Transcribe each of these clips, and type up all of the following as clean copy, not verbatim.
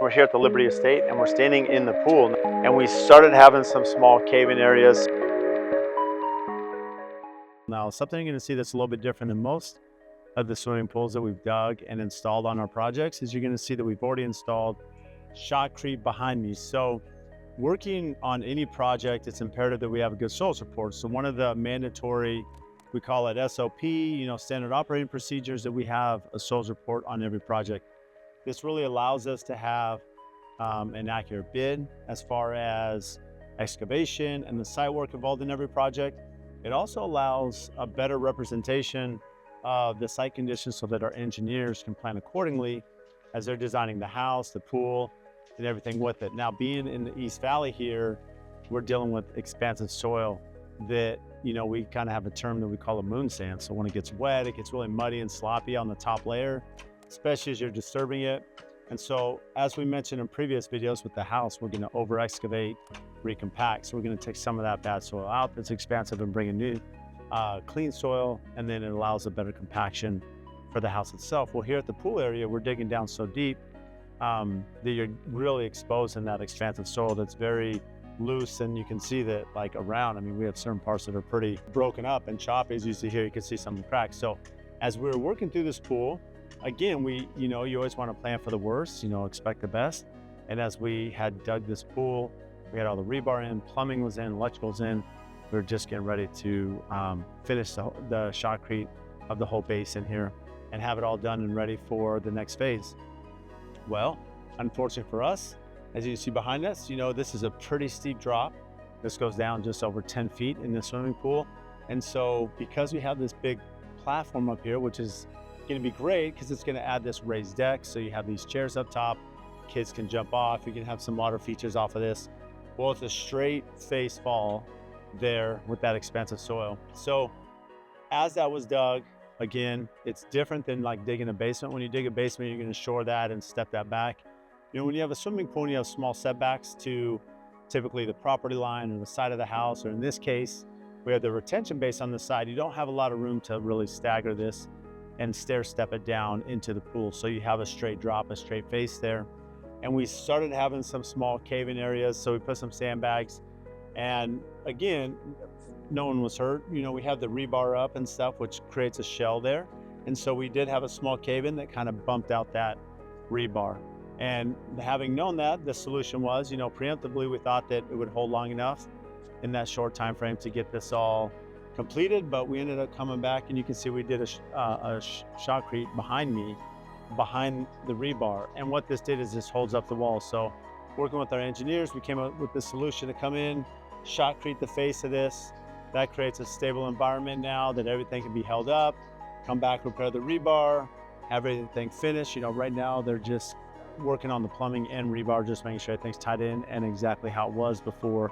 We're here at the Liberty Estate and we're standing in the pool, and we started having some small cave-in areas. Now, something you're going to see that's a little bit different than most of the swimming pools that we've dug and installed on our projects is you're going to see that we've already installed shotcrete behind me. So working on any project, it's imperative that we have a good soils report. So one of the mandatory, we call it SOP, standard operating procedures, that we have a soils report on every project. This really allows us to have an accurate bid as far as excavation and the site work involved in every project. It also allows a better representation of the site conditions so that our engineers can plan accordingly as they're designing the house, the pool, and everything with it. Now, being in the East Valley here, we're dealing with expansive soil that, we kind of have a term that we call a moon sand. So when it gets wet, it gets really muddy and sloppy on the top layer, especially as you're disturbing it. And so, as we mentioned in previous videos with the house, we're going to over excavate, recompact. So we're going to take some of that bad soil out that's expansive and bring a new clean soil, and then it allows a better compaction for the house itself. Well, here at the pool area, we're digging down so deep that you're really exposing that expansive soil that's very loose, and you can see that around. I mean, we have certain parts that are pretty broken up and choppy. As you see here, you can see some of the cracks. So as we're working through this pool, again, you always want to plan for the worst, expect the best. And as we had dug this pool, we had all the rebar in, plumbing was in, electrical's in. We were just getting ready to finish the shotcrete of the whole basin here and have it all done and ready for the next phase. Well, unfortunately for us, as you see behind us, this is a pretty steep drop. This goes down just over 10 feet in the swimming pool. And so because we have this big platform up here, which is going to be great because it's going to add this raised deck. So you have these chairs up top, kids can jump off, you can have some water features off of this. Well, it's a straight face fall there with that expansive soil. So as that was dug, again, it's different than digging a basement. When you dig a basement, you're going to shore that and step that back. When you have a swimming pool, you have small setbacks to typically the property line or the side of the house, or in this case, we have the retention base on the side. You don't have a lot of room to really stagger this and stair step it down into the pool. So you have a straight drop, a straight face there. And we started having some small cave-in areas. So we put some sandbags, and again, no one was hurt. We have the rebar up and stuff, which creates a shell there. And so we did have a small cave-in that kind of bumped out that rebar. And having known that, the solution was, preemptively, we thought that it would hold long enough in that short time frame to get this all completed, but we ended up coming back, and you can see we did a shotcrete behind me, behind the rebar. And what this did is this holds up the wall. So working with our engineers, we came up with this solution to come in, shotcrete the face of this. That creates a stable environment now that everything can be held up, come back, repair the rebar, have everything finished. Right now they're just working on the plumbing and rebar, just making sure everything's tied in and exactly how it was before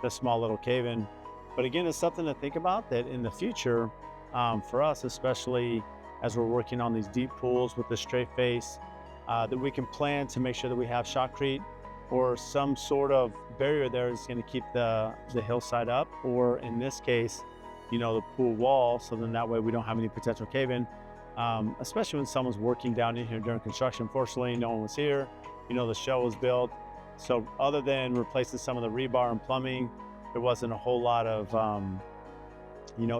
the small little cave-in. But again, it's something to think about that in the future, for us, especially as we're working on these deep pools with the straight face, that we can plan to make sure that we have shotcrete or some sort of barrier there that's going to keep the hillside up, or in this case, the pool wall, so then that way we don't have any potential cave-in, especially when someone's working down in here during construction. Fortunately, no one was here. The shell was built. So other than replacing some of the rebar and plumbing, there wasn't a whole lot of,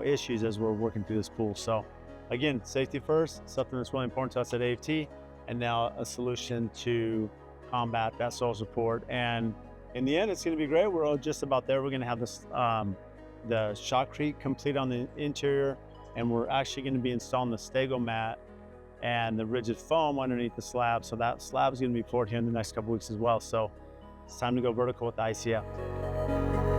issues as we're working through this pool. So again, safety first, something that's really important to us at AFT, and now a solution to combat that soils report. And in the end, it's going to be great. We're just about there. We're going to have this, the shotcrete complete on the interior, and we're actually going to be installing the stego mat and the rigid foam underneath the slab. So that slab is going to be poured here in the next couple weeks as well. So it's time to go vertical with the ICF.